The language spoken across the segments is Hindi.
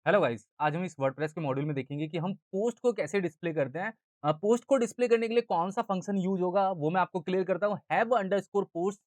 हेलो गाइस, आज हम इस वर्डप्रेस के मॉड्यूल में देखेंगे कि हम पोस्ट को कैसे डिस्प्ले करते हैं। पोस्ट को डिस्प्ले करने के लिए कौन सा फंक्शन यूज होगा वो मैं आपको क्लियर करता हूँ। हैव अंडरस्कोर पोस्ट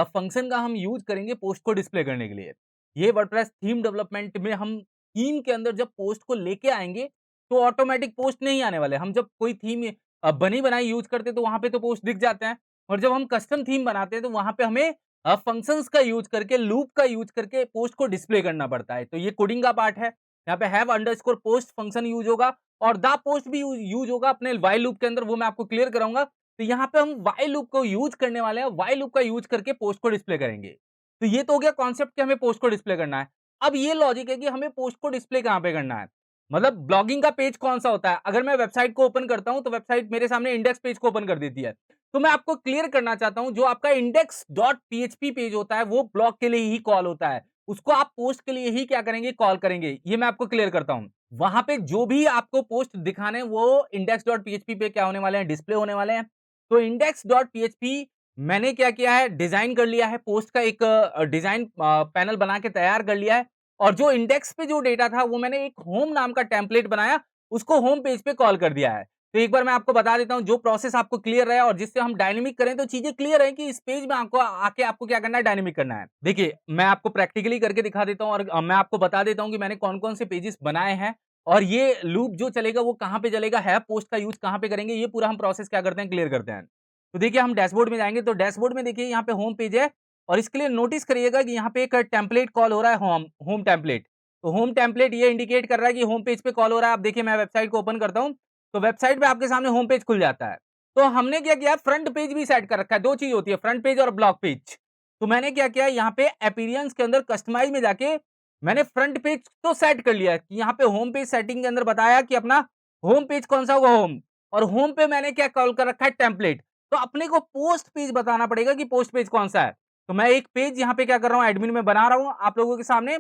फंक्शन का हम यूज करेंगे पोस्ट को डिस्प्ले करने के लिए। ये वर्डप्रेस थीम डेवलपमेंट में हम थीम के अंदर जब पोस्ट को लेके आएंगे तो ऑटोमेटिक पोस्ट नहीं आने वाले। हम जब कोई थीम बनी बनाई यूज करते हैं तो वहां पे तो पोस्ट दिख जाते हैं, और जब हम कस्टम थीम बनाते हैं तो वहां पे हमें फंक्शंस का यूज करके, लूप का यूज करके पोस्ट को डिस्प्ले करना पड़ता है। तो ये कोडिंग का पार्ट है। यहाँ पे have underscore post function use होगा और द पोस्ट भी यूज होगा अपने व्हाइल लूप के अंदर, वो मैं आपको क्लियर कराऊंगा। तो यहाँ पे हम व्हाइल लूप को यूज करने वाले हैं, व्हाइल लूप का यूज करके पोस्ट को डिस्प्ले करेंगे। तो ये तो हो गया कॉन्सेप्ट कि हमें पोस्ट को डिस्प्ले करना है। अब ये लॉजिक है कि हमें पोस्ट को डिस्प्ले कहां पे करना है। मतलब ब्लॉगिंग का पेज कौन सा होता है, अगर मैं वेबसाइट को ओपन करता हूं तो वेबसाइट मेरे सामने इंडेक्स पेज को ओपन कर देती है। तो मैं आपको क्लियर करना चाहता हूं, जो आपका इंडेक्स डॉट पीएचपी पेज होता है वो ब्लॉग के लिए ही कॉल होता है, उसको आप पोस्ट के लिए ही क्या करेंगे, कॉल करेंगे। ये मैं आपको क्लियर करता हूं। वहां पे जो भी आपको पोस्ट दिखाने हैं वो इंडेक्स डॉट पीएचपी पे क्या होने वाले हैं, डिस्प्ले होने वाले हैं। तो इंडेक्स डॉट पीएचपी मैंने क्या किया है, डिजाइन कर लिया है, पोस्ट का एक डिजाइन पैनल बना के तैयार कर लिया है। और जो इंडेक्स पे जो डेटा था वो मैंने एक होम नाम का टेम्पलेट बनाया, उसको होम पेज पे कॉल कर दिया है। तो एक बार मैं आपको बता देता हूं, जो प्रोसेस आपको क्लियर रहे और जिससे हम डायनेमिक करें तो चीजें क्लियर है कि इस पेज में आपको आके आपको क्या करना है, डायनेमिक करना है। देखिए मैं आपको प्रैक्टिकली करके दिखा देता हूं और मैं आपको बता देता हूं कि मैंने कौन कौन से पेजेस बनाए हैं और ये लूप जो चलेगा वो कहां पे चलेगा, है पोस्ट का यूज कहां पे करेंगे, ये पूरा हम प्रोसेस क्या करते हैं, क्लियर करते हैं। तो देखिए हम डैशबोर्ड में जाएंगे, तो डैशबोर्ड में देखिए यहाँ पे होम पेज है और इसके लिए नोटिस करिएगा कि यहाँ पे एक टेम्पलेट कॉल हो रहा है, होम होम टेम्पलेट। तो होम टेम्पलेट ये इंडिकेट कर रहा है कि होम पेज पे कॉल हो रहा है। अब देखिए मैं वेबसाइट को ओपन करता हूँ तो वेबसाइट पे आपके सामने होम पेज खुल जाता है। तो हमने क्या किया, फ्रंट पेज भी सेट कर रखा है। दो चीज होती है, फ्रंट पेज और ब्लॉक पेज। तो मैंने क्या किया, यहाँ पे अपीयरेंस के अंदर कस्टमाइज में जाके मैंने फ्रंट पेज तो सेट कर लिया कि यहाँ पे होम पेज सेटिंग के अंदर बताया कि अपना होम पेज कौन सा होगा, होम। और होम पे मैंने क्या कॉल कर रखा है, टेम्पलेट। तो अपने को पोस्ट पेज बताना पड़ेगा कि पोस्ट पेज कौन सा है। तो मैं एक पेज यहाँ पे क्या कर रहा हूँ, एडमिन में बना रहा हूँ आप लोगों के सामने,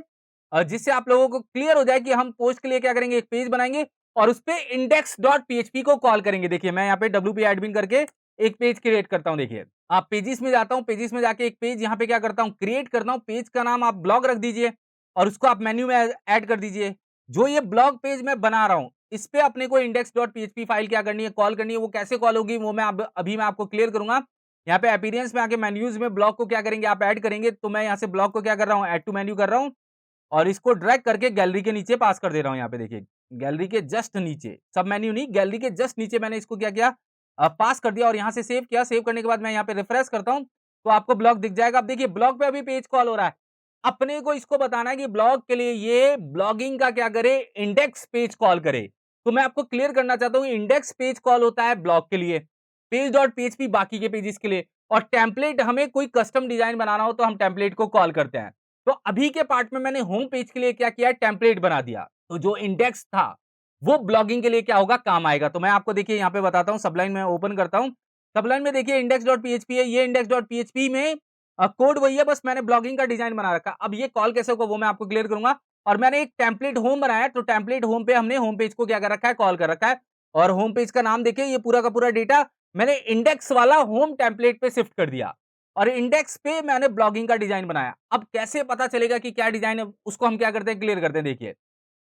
जिससे आप लोगों को क्लियर हो जाए कि हम पोस्ट के लिए क्या करेंगे, एक पेज बनाएंगे और उस पे इंडेक्स डॉट पीएचपी को कॉल करेंगे। देखिए मैं यहाँ पे डब्ल्यूपी एडमिन करके एक पेज क्रिएट करता हूँ। देखिए आप पेजेस में जाता हूँ, पेजेस में जाके एक पेज यहाँ पे क्या करता हूँ, क्रिएट करता हूँ। पेज का नाम आप ब्लॉग रख दीजिए और उसको आप मेन्यू में ऐड कर दीजिए। जो ये ब्लॉग पेज मैं बना रहा हूँ इस पे अपने को इंडेक्स डॉट पीएचपी फाइल क्या करनी है, कॉल करनी है। वो कैसे कॉल होगी वो मैं अभी मैं आपको क्लियर करूंगा। यहाँ पे अपीयरेंस में आके मेन्यूज में ब्लॉग को क्या करेंगे, आप ऐड करेंगे। तो मैं यहाँ से ब्लॉग को क्या कर रहा हूँ, ऐड टू मेन्यू कर रहा हूँ और इसको ड्रैग करके गैलरी के नीचे पास कर दे रहा हूँ। यहाँ पे देखिए गैलरी के जस्ट नीचे, सब मेन्यू नहीं, गैलरी के जस्ट नीचे मैंने इसको क्या किया, पास कर दिया और यहाँ से सेव किया। सेव करने के बाद मैं यहाँ पे रिफ्रेश करता हूँ तो आपको ब्लॉग दिख जाएगा। अब देखिए ब्लॉग पे अभी पेज कॉल हो रहा है। अपने को इसको बताना है कि ब्लॉग के लिए ये ब्लॉगिंग का क्या करे, इंडेक्स पेज कॉल करे। तो मैं आपको क्लियर करना चाहता हूँ, इंडेक्स पेज कॉल होता है ब्लॉग के लिए, पेज डॉट पीएचपी बाकी के पेजेस के लिए, और टेम्पलेट हमें कोई कस्टम डिजाइन बनाना हो तो हम टेम्पलेट को कॉल करते हैं। तो अभी के पार्ट में मैंने होम पेज के लिए क्या किया, टेम्पलेट बना दिया। तो जो इंडेक्स था वो ब्लॉगिंग के लिए क्या होगा, काम आएगा। तो मैं आपको देखिए यहाँ पे बताता हूँ, सबलाइन में ओपन करता हूँ। सबलाइन में देखिए इंडेक्स डॉट पीएचपी है, ये इंडेक्स डॉट पीएचपी में कोड वही है, बस मैंने ब्लॉगिंग का डिजाइन बना रखा। अब ये कॉल कैसे होगा वो मैं आपको क्लियर करूंगा। और मैंने एक टेम्पलेट होम बनाया, तो टेम्पलेट होम पे हमने होम पेज को क्या कर रखा है, कॉल कर रखा है। और होम पेज का नाम देखिए, ये पूरा का पूरा डेटा मैंने इंडेक्स वाला होम टेम्पलेट पे शिफ्ट कर दिया और इंडेक्स पे मैंने ब्लॉगिंग का डिजाइन बनाया। अब कैसे पता चलेगा कि क्या डिजाइन है, उसको हम क्या करते हैं, क्लियर करते हैं। देखिए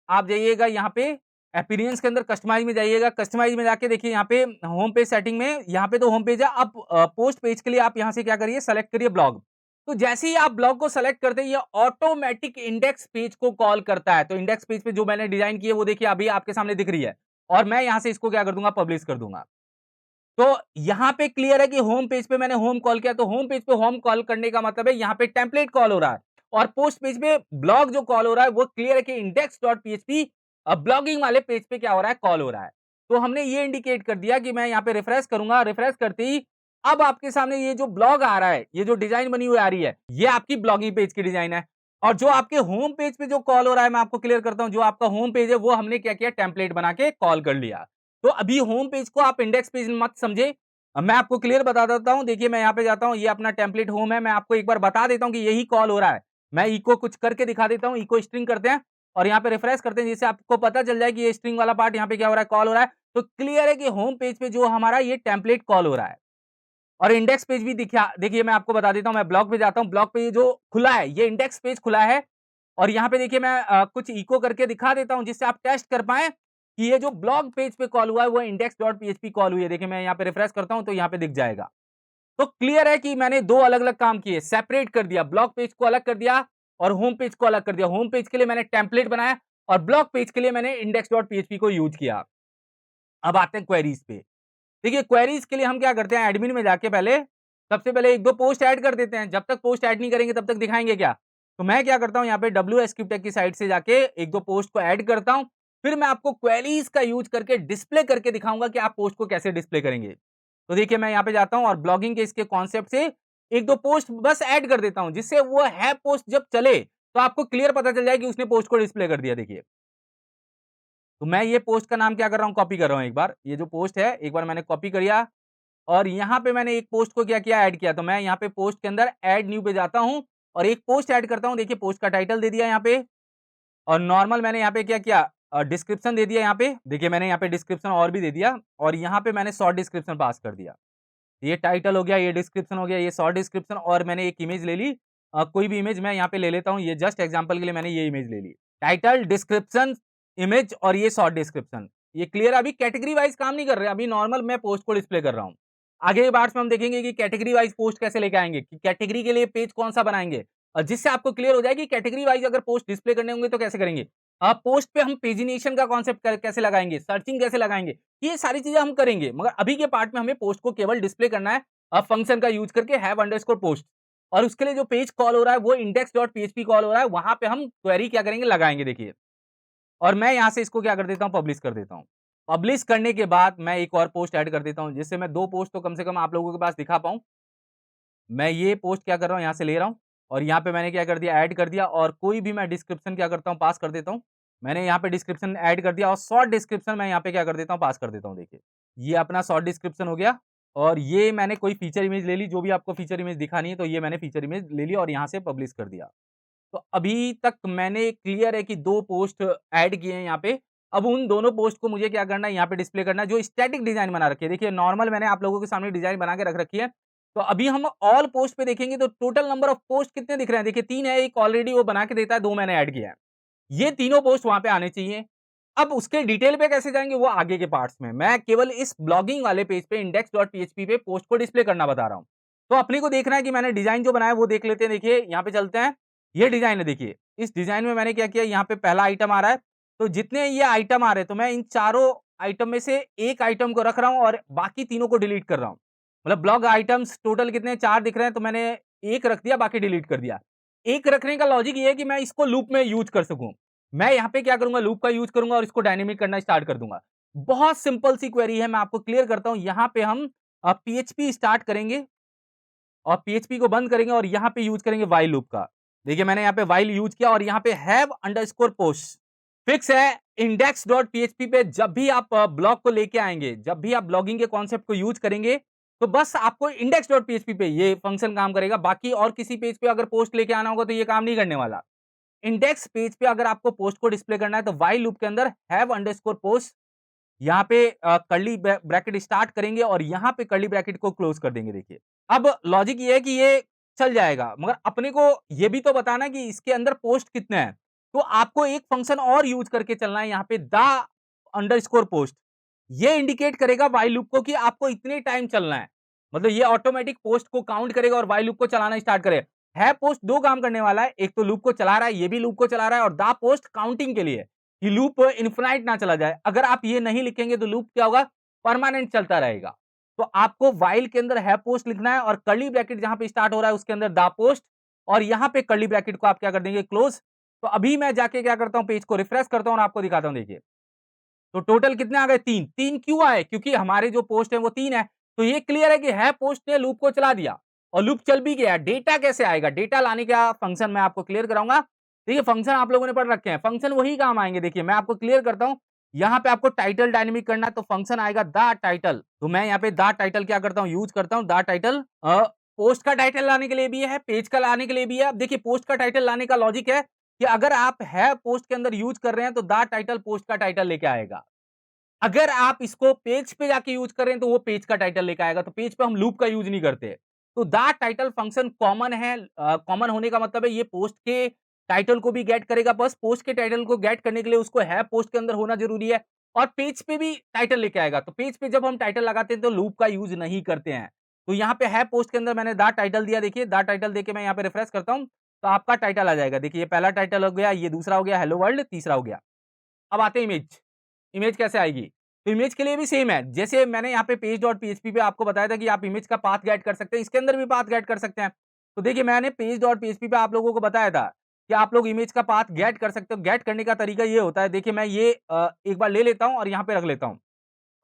आप जाइएगा यहाँ पे अपीयरेंस के अंदर कस्टमाइज में जाइएगा, कस्टमाइज में जाके देखिए यहाँ पे होम पेज सेटिंग में, यहाँ पे तो होम पेज है। अब पोस्ट पेज के लिए आप यहाँ से क्या करिए, सेलेक्ट करिए ब्लॉग। तो जैसे ही आप ब्लॉग को सेलेक्ट करते हैं ये ऑटोमेटिक इंडेक्स पेज को कॉल करता है। तो इंडेक्स पेज पे जो मैंने डिजाइन की है वो देखिए अभी आपके सामने दिख रही है और मैं यहाँ से इसको क्या कर दूंगा, पब्लिश कर दूंगा। तो यहाँ पे क्लियर है कि होम पेज पे मैंने होम कॉल किया, तो होम पेज पे होम कॉल करने का मतलब है यहाँ पे टेम्पलेट कॉल हो रहा है। और पोस्ट पेज पे ब्लॉग जो कॉल हो रहा है वो क्लियर है कि इंडेक्स डॉट पीएचपी ब्लॉगिंग वाले पेज पे क्या हो रहा है, कॉल हो रहा है। तो हमने ये इंडिकेट कर दिया कि मैं यहाँ पे रिफ्रेश करूंगा, रिफ्रेश करते ही अब आपके सामने ये जो ब्लॉग आ रहा है, ये जो डिजाइन बनी हुई आ रही है, ये आपकी ब्लॉगिंग पेज की डिजाइन है। और जो आपके होम पेज पे जो कॉल हो रहा है मैं आपको क्लियर करता हूं, जो आपका होम पेज है वो हमने क्या किया, टेम्पलेट बना के कॉल कर लिया। तो अभी होम पेज को आप इंडेक्स पेज मत समझे, अब मैं आपको क्लियर बता देता हूँ। देखिए मैं यहाँ पे जाता हूँ, ये अपना टेम्पलेट होम है। मैं आपको एक बार बता देता हूँ कि यही कॉल हो रहा है। मैं इको कुछ करके दिखा देता हूँ, इको स्ट्रिंग करते हैं और यहाँ पे रिफ्रेश करते हैं, जिससे आपको पता चल जाए कि ये स्ट्रिंग वाला पार्ट यहाँ पे क्या हो रहा है, कॉल हो रहा है। तो क्लियर है कि होम पेज पे जो हमारा ये टेम्पलेट कॉल हो रहा है और इंडेक्स पेज भी दिखा। देखिए मैं आपको बता देता हूँ, मैं ब्लॉग पे जाता हूँ, ब्लॉग पे ये जो खुला है ये इंडेक्स पेज खुला है और यहाँ पे देखिए मैं कुछ इको करके दिखा देता हूँ जिससे आप टेस्ट कर पाएँ कि ये जो ब्लॉग पेज पे कॉल हुआ है वो index.php कॉल हुई है। देखिए मैं यहाँ पे रिफ्रेश करता हूँ तो यहाँ पे दिख जाएगा। तो क्लियर है कि मैंने 2 अलग-अलग काम किए, सेपरेट कर दिया, ब्लॉग पेज को अलग कर दिया और होम पेज को अलग कर दिया। होम पेज के लिए मैंने टेम्पलेट बनाया और ब्लॉग पेज के लिए मैंने index.php को यूज़ किया। अब आते हैं क्वेरीज़ पे। देखिए क्वेरीज़ के लिए हम क्या करते हैं, एडमिन में जाके पहले सबसे पहले 1-2 पोस्ट ऐड कर देते हैं। जब तक पोस्ट ऐड नहीं करेंगे तब तक दिखाएँगे क्या? तो मैं क्या करता हूँ यहाँ पे WSCryptech की साइट से जाके 1-2 पोस्ट को ऐड करता हूँ। फिर मैं आपको क्वेरीज़ का यूज़ करके डिस्प्ले करके दिखाऊँगा कि आप पोस्ट को कैसे डिस्प्ले करेंगे। तो देखिए मैं यहाँ पे जाता हूँ और ब्लॉगिंग के इसके कॉन्सेप्ट से 1-2 पोस्ट बस ऐड कर देता हूँ, जिससे वो है पोस्ट जब चले तो आपको क्लियर पता चल जाए कि उसने पोस्ट को डिस्प्ले कर दिया देखिए। तो मैं ये पोस्ट का नाम क्या कर रहा हूँ, कॉपी कर रहा हूँ एक बार। ये जो पोस्ट है एक बार मैंने कॉपी कर लिया और यहाँ पे मैंने एक पोस्ट को क्या किया, ऐड किया। तो मैं यहाँ पे पोस्ट के अंदर ऐड न्यू पे जाता हूँ और एक पोस्ट ऐड करता हूँ। देखिए पोस्ट का टाइटल दे दिया यहाँ पे और नॉर्मल मैंने यहाँ पे क्या किया, डिस्क्रिप्शन दे दिया यहाँ पे। देखिए मैंने यहाँ पे डिस्क्रिप्शन और भी दे दिया और यहाँ पे मैंने शॉर्ट डिस्क्रिप्शन पास कर दिया। ये टाइटल हो गया, ये डिस्क्रिप्शन हो गया, ये शॉर्ट डिस्क्रिप्शन और मैंने एक इमेज ले ली। कोई भी इमेज मैं यहाँ पे ले लेता हूँ। ये जस्ट एग्जांपल के लिए मैंने ये इमेज ले ली। टाइटल, डिस्क्रिप्शन, इमेज और ये शॉर्ट डिस्क्रिप्शन। ये क्लियर है? अभी कैटेगरी वाइज़ काम नहीं कर रहे हैं। अभी नॉर्मल मैं पोस्ट को डिस्प्ले कर रहा हूँ। आगे के पार्ट्स में हम देखेंगे कि कैटेगरी वाइज़ पोस्ट कैसे लेके आएँगे, कि कैटेगरी के लिए पेज कौन-सा बनाएँगे और जिससे आपको क्लियर हो जाए कि कैटेगरी वाइज़ अगर पोस्ट डिस्प्ले करने होंगे तो कैसे करेंगे। पोस्ट पे हम पेजिनेशन का कॉन्सेप्ट कैसे लगाएँगे, सर्चिंग कैसे लगाएँगे, ये सारी चीज़ें हम करेंगे। मगर अभी के पार्ट में हमें पोस्ट को केवल डिस्प्ले करना है फंक्शन का यूज़ करके हैव अंडरस्कोर पोस्ट और उसके लिए जो पेज कॉल हो रहा है वो index.php कॉल हो रहा है, वहाँ पे हम क्वेरी क्या करेंगे, लगाएँगे देखिए। और मैं यहाँ से इसको क्या कर देता हूँ, पब्लिश कर देता हूँ। पब्लिश करने के बाद मैं एक और पोस्ट ऐड कर देता हूँ, जिससे मैं 2 पोस्ट तो कम से कम आप लोगों के पास दिखा पाऊँ। मैं ये पोस्ट क्या कर रहा हूँ, यहाँ से ले रहा हूँ और यहाँ पे मैंने क्या कर दिया, ऐड कर दिया और कोई भी मैं डिस्क्रिप्शन क्या करता हूँ, पास कर देता हूँ। मैंने यहाँ पे डिस्क्रिप्शन ऐड कर दिया और शॉर्ट डिस्क्रिप्शन मैं यहाँ पे क्या कर देता हूँ, पास कर देता हूँ देखिए। ये अपना शॉर्ट डिस्क्रिप्शन हो गया और ये मैंने कोई फीचर इमेज ले ली, जो भी आपको फीचर इमेज दिखानी है, तो ये मैंने फीचर इमेज ले ली और यहाँ से पब्लिश कर दिया। तो अभी तक मैंने क्लियर है कि 2 पोस्ट ऐड किए हैं यहाँ पे। अब उन दोनों पोस्ट को मुझे क्या करना है, यहाँ पे डिस्प्ले करना है, जो स्टैटिक डिज़ाइन बना रखी है। देखिए नॉर्मल मैंने आप लोगों के सामने डिज़ाइन बना के रख रखी है। तो अभी हम ऑल पोस्ट पे देखेंगे तो टोटल नंबर ऑफ पोस्ट कितने दिख रहे हैं? देखिए 3 है, 1 ऑलरेडी वो बना के देता है, 2 मैंने ऐड किया है। ये तीनों पोस्ट वहाँ पे आने चाहिए। अब उसके डिटेल पे कैसे जाएँगे वो आगे के पार्ट्स में। मैं केवल इस ब्लॉगिंग वाले पेज पे index.php पे पोस्ट को डिस्प्ले करना बता रहा हूँ। तो अपने को देखना है कि मैंने डिज़ाइन जो बनाया है वो देख लेते हैं। देखिए यहाँ पे चलते हैं। ये डिज़ाइन है देखिए। इस डिज़ाइन में मैंने क्या किया, यहाँ पे पहला आइटम आ रहा है। तो जितने ये आइटम आ रहे हैं तो मैं इन चारों आइटम में से एक आइटम को रख रहा हूँ और बाकी तीनों को डिलीट कर रहा हूँ। मतलब ब्लॉग आइटम्स टोटल कितने 4 दिख रहे हैं तो मैंने 1 रख दिया, बाकी डिलीट कर दिया। 1 रखने का लॉजिक ये है कि मैं इसको लूप में यूज़ कर सकूँ। मैं यहाँ पे क्या करूँगा, लूप का यूज़ करूँगा और इसको डायनामिक करना स्टार्ट कर दूँगा। बहुत सिंपल सी क्वेरी है, मैं आपको क्लियर करता हूँ। यहाँ पे हम पीएचपी स्टार्ट करेंगे और पीएचपी को बंद करेंगे और यहाँ पे यूज़ करेंगे व्हाइल लूप का। देखिए मैंने यहाँ पे व्हाइल यूज़ किया और यहाँ पे हैव अंडरस्कोर पोस्ट फिक्स है। इंडेक्स.पीएचपी पे जब भी आप ब्लॉग को लेके आएँगे, जब भी आप ब्लॉगिंग के कॉन्सेप्ट को यूज़ करेंगे, तो बस आपको इंडेक्स.पीएचपी पे ये फंक्शन काम करेगा। बाकी और किसी पेज पे अगर पोस्ट लेके आना होगा तो ये काम नहीं करने वाला। इंडेक्स पेज पे अगर आपको पोस्ट को डिस्प्ले करना है तो व्हाइल लूप के अंदर हैव अंडरस्कोर पोस्ट यहाँ पे कर्ली ब्रैकेट स्टार्ट करेंगे और यहाँ पे कर्ली ब्रैकेट को क्लोज कर देंगे देखिए। अब लॉजिक ये है कि ये चल जाएगा, मगर अपने को ये भी तो बताना है कि इसके अंदर पोस्ट कितने हैं। तो आपको एक फंक्शन और यूज करके चलना है यहाँ पे द अंडरस्कोर पोस्ट। ये इंडिकेट करेगा व्हाइल लूप को कि आपको इतने टाइम चलना है। मतलब ये ऑटोमेटिक पोस्ट को काउंट करेगा और व्हाइल लूप को चलाना स्टार्ट करेगा। है पोस्ट 2 काम करने वाला है, एक तो लूप को चला रहा है, ये भी लूप को चला रहा है और द पोस्ट काउंटिंग के लिए कि लूप इनफिनाइट ना चला जाए। अगर आप ये नहीं लिखेंगे तो लूप क्या होगा, परमानेंट चलता रहेगा। तो आपको व्हाइल के अंदर है पोस्ट लिखना है और कर्ली ब्रैकेट जहां पे स्टार्ट हो रहा है उसके अंदर द पोस्ट और यहाँ पे कर्ली ब्रैकेट को आप क्या कर देंगे, क्लोज। तो अभी मैं जाके क्या करता हूँ, पेज को रिफ्रेश करता हूँ और आपको दिखाता हूँ। देखिए तो टोटल कितने आ गए, 3। 3 क्यों आए? क्योंकि हमारे जो पोस्ट है वो 3 है। तो ये क्लियर है कि है पोस्ट ने लूप को चला दिया और लूप चल भी गया। डेटा कैसे आएगा? डेटा लाने का फंक्शन मैं आपको क्लियर कराऊंगा। देखिए फंक्शन आप लोगों ने पढ़ रखे हैं, फंक्शन वही काम आएंगे। देखिए मैं आपको क्लियर करता हूँ। यहाँ पे आपको टाइटल डायनेमिक करना है तो फंक्शन आएगा द टाइटल। तो मैं यहाँ पे द टाइटल क्या करता हूँ, यूज करता हूँ। द टाइटल पोस्ट का टाइटल लाने के लिए भी है, पेज का लाने के लिए भी है। अब देखिए पोस्ट का टाइटल लाने का लॉजिक है कि अगर आप है पोस्ट के अंदर यूज कर रहे हैं तो द टाइटल पोस्ट का टाइटल लेके आएगा। अगर आप इसको पेज पे जाके यूज कर रहे हैं तो वो पेज का टाइटल लेके आएगा। तो पेज पे हम लूप का यूज नहीं करते। तो द टाइटल फंक्शन कॉमन है। कॉमन होने का मतलब है ये पोस्ट के टाइटल को भी गेट करेगा, बस पोस्ट के टाइटल को गेट करने के लिए उसको है पोस्ट के अंदर होना जरूरी है, और पेज पे भी टाइटल लेके आएगा। तो पेज पे जब हम टाइटल लगाते हैं तो लूप का यूज नहीं करते हैं। तो यहाँ पे है पोस्ट के अंदर मैंने द टाइटल दिया, देखिए द टाइटल देके मैं यहाँ पे रिफ्रेश करता हूँ तो आपका टाइटल आ जाएगा। देखिए ये पहला टाइटल हो गया, ये दूसरा हो गया हेलो वर्ल्ड, तीसरा हो गया। अब आते हैं इमेज। इमेज कैसे आएगी? तो इमेज के लिए भी सेम है। जैसे मैंने यहाँ पे page.php पे आपको बताया था कि आप इमेज का पाथ गेट कर सकते हैं, इसके अंदर भी पाथ गेट कर सकते हैं। तो देखिए मैंने page.php पे आप लोगों को बताया था कि आप लोग इमेज का पाथ गेट कर सकते हो। गेट करने का तरीका ये होता है, देखिए मैं ये एक बार ले लेता हूँ और यहाँ पे रख लेता हूँ।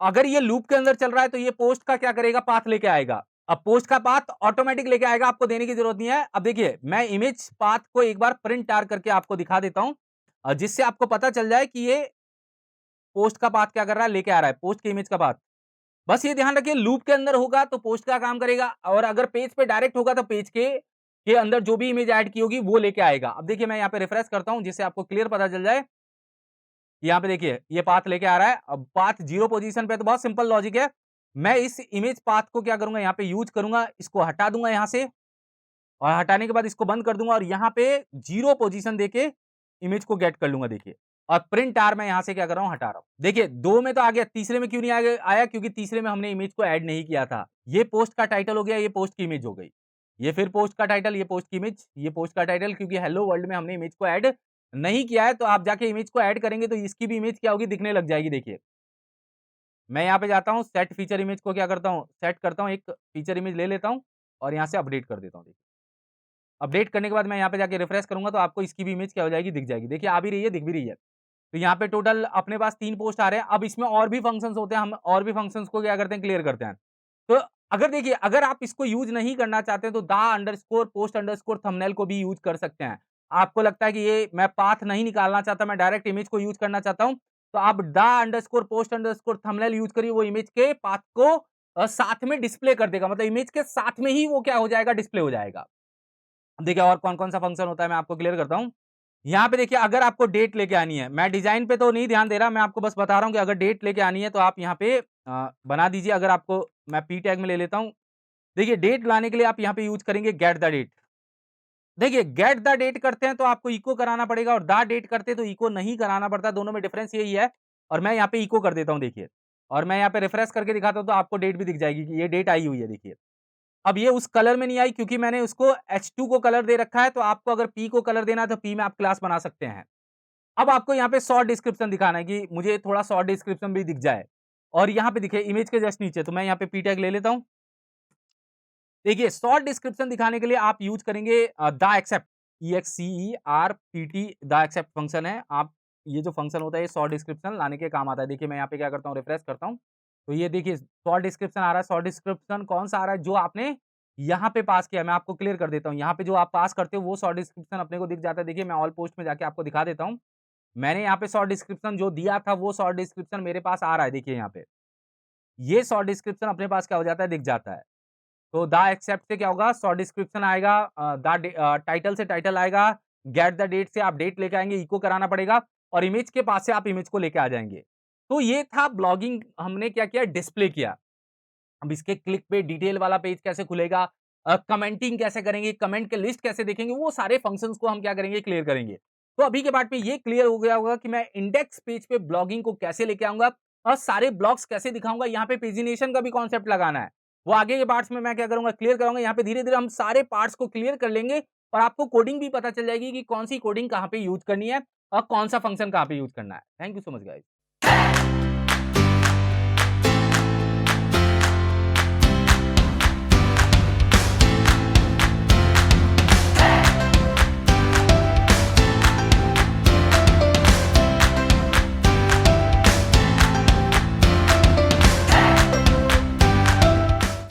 अगर ये लूप के अंदर चल रहा है तो ये पोस्ट का क्या करेगा, पाथ लेके आएगा। अब पोस्ट का पाथ ऑटोमेटिक लेके आएगा, आपको देने की जरूरत नहीं है। अब देखिए मैं इमेज पाथ को एक बार प्रिंट आर करके आपको दिखा देता हूँ, जिससे आपको पता चल जाए कि ये पोस्ट का पाथ क्या कर रहा है, लेके आ रहा है पोस्ट के इमेज का पाथ। बस ये ध्यान रखिए लूप के अंदर होगा तो पोस्ट का काम करेगा, और अगर पेज पे डायरेक्ट होगा तो पेज के अंदर जो भी इमेज ऐड की होगी वो लेके आएगा। अब देखिए मैं यहाँ पे रिफ्रेश करता हूँ जिससे आपको क्लियर पता चल जाए। यहाँ पे देखिए ये पाथ लेके आ रहा है। अब पाथ 0 पोजीशन पे, तो बहुत सिंपल लॉजिक है। मैं इस इमेज पाथ को क्या करूंगा, यहाँ पे यूज करूंगा, इसको हटा दूंगा यहाँ से, और हटाने के बाद इसको बंद कर दूंगा और यहाँ पे 0 पोजीशन देके इमेज को गेट कर लूंगा। देखिए और प्रिंट आर मैं यहाँ से क्या कर रहा हूँ, हटा रहा हूँ। देखिए 2 में तो आ गया, तीसरे में क्यों नहीं आया, क्योंकि तीसरे में हमने इमेज को ऐड नहीं किया था। ये पोस्ट का टाइटल हो गया, ये पोस्ट की इमेज हो गई। ये फिर पोस्ट का टाइटल, ये पोस्ट की इमेज, ये पोस्ट का टाइटल, क्योंकि हेलो वर्ल्ड में हमने इमेज को ऐड नहीं किया है। तो आप जाके इमेज को ऐड करेंगे तो इसकी भी इमेज क्या होगी, दिखने लग जाएगी। देखिए मैं यहाँ पे जाता हूँ, सेट फीचर इमेज को क्या करता हूँ, सेट करता हूँ, एक फीचर इमेज ले लेता हूँ और यहाँ से अपडेट कर देता हूँ। देखिए अपडेट करने के बाद मैं यहाँ पे जाके रिफ्रेश करूँगा तो आपको इसकी भी इमेज क्या हो जाएगी, दिख जाएगी। देखिए आ भी रही है, दिख भी रही है। तो यहाँ पे टोटल अपने पास 3 पोस्ट आ रहे हैं। अब इसमें और भी फंक्शंस होते हैं, हम और भी फंक्शंस को क्या करते हैं, क्लियर करते हैं। तो अगर देखिए अगर आप इसको यूज़ नहीं करना चाहते तो the underscore post underscore thumbnail को भी यूज़ कर सकते हैं। आपको लगता है कि ये मैं पाथ नहीं निकालना चाहता, मैं डायरेक्ट इमेज को यूज़ करना चाहता हूँ, तो आप the underscore post underscore thumbnail use करिए। वो इमेज के पाथ को साथ में डिस्प्ले कर देगा, मतलब इमेज के साथ में ही वो क्या हो जाएगा, डिस्प्ले हो जाएगा। अब देखिए और कौन-कौन सा फंक्शन होता है, मैं आपको क्लियर करता हूँ। यहाँ पे देखिए अगर आपको डेट लेके आनी है, मैं डिज़ाइन पे तो नहीं ध्यान दे रहा, मैं आपको बस बता रहा हूँ कि अगर डेट लेके आनी है तो आप यहाँ पे बना दीजिए। अगर आपको, मैं पी टैग में ले लेता हूँ। देखिए डेट लाने के लिए आप यहाँ पे यूज़ करेंगे गेट द डेट। देखिए गेट द डेट करते हैं तो आपको इको कराना पड़ेगा, और द डेट करते हैं तो इको नहीं कराना पड़ता, दोनों में डिफरेंस यही है। और मैं यहाँ पे इको कर देता हूँ देखिए, और मैं यहाँ पे रिफ्रेश करके दिखाता हूँ तो आपको डेट भी दिख जाएगी कि ये डेट आई हुई है। देखिए अब ये उस कलर में नहीं आई क्योंकि मैंने उसको H2 को कलर दे रखा है, तो आपको अगर P को कलर देना है तो P में आप क्लास बना सकते हैं। अब आपको यहाँ पे शॉर्ट डिस्क्रिप्शन दिखाना है कि मुझे थोड़ा शॉर्ट डिस्क्रिप्शन भी दिख जाए, और यहाँ पे देखिए इमेज के जस्ट नीचे, तो मैं यहाँ पे P टैग ले लेता हूँ। देखिए शॉर्ट डिस्क्रिप्शन दिखाने के लिए आप यूज करेंगे the except, EXCERPT, the except function है। आप ये जो फंक्शन होता है ये शॉर्ट डिस्क्रिप्शन लाने के काम आता है। देखिए मैं यहाँ पे क्या करता हूँ, रिफ्रेश करता हूँ तो ये देखिए शॉर्ट डिस्क्रिप्शन आ रहा है। शॉर्ट डिस्क्रिप्शन कौन सा आ रहा है, जो आपने यहाँ पे पास किया, मैं आपको क्लियर कर देता हूँ। यहाँ पे जो आप पास करते हो वो शॉर्ट डिस्क्रिप्शन अपने को दिख जाता है। देखिए मैं ऑल पोस्ट में जाके आपको दिखा देता हूँ। मैंने यहाँ पे शॉर्ट डिस्क्रिप्शन जो दिया था वो शॉर्ट डिस्क्रिप्शन मेरे पास आ रहा है। देखिए यहाँ पे ये शॉर्ट डिस्क्रिप्शन अपने पास क्या हो जाता है, दिख जाता है। तो द एक्सेप्ट से क्या होगा, शॉर्ट डिस्क्रिप्शन आएगा, टाइटल से टाइटल आएगा, गेट द डेट से आप डेट लेके आएंगे, इको कराना पड़ेगा, और इमेज के पास से आप इमेज को लेके आ जाएंगे। तो ये था ब्लॉगिंग, हमने क्या किया, डिस्प्ले किया। अब इसके क्लिक पे डिटेल वाला पेज कैसे खुलेगा, कमेंटिंग कैसे करेंगे, कमेंट के लिस्ट कैसे देखेंगे, वो सारे फंक्शंस को हम क्या करेंगे, क्लियर करेंगे। तो अभी के पार्ट पे ये क्लियर हो गया होगा कि मैं इंडेक्स पेज पे ब्लॉगिंग को कैसे लेके आऊंगा और सारे ब्लॉग्स कैसे दिखाऊंगा। यहाँ पे पेजिनेशन का भी कॉन्सेप्ट लगाना है, वो आगे के पार्ट्स में मैं क्या करूंगा, क्लियर करूंगा। यहाँ पे धीरे धीरे हम सारे पार्ट्स को क्लियर कर लेंगे और आपको कोडिंग भी पता चल जाएगी कि कौन सी कोडिंग कहाँ पे यूज करनी है और कौन सा फंक्शन कहाँ पे यूज करना है। Thank you so much guys.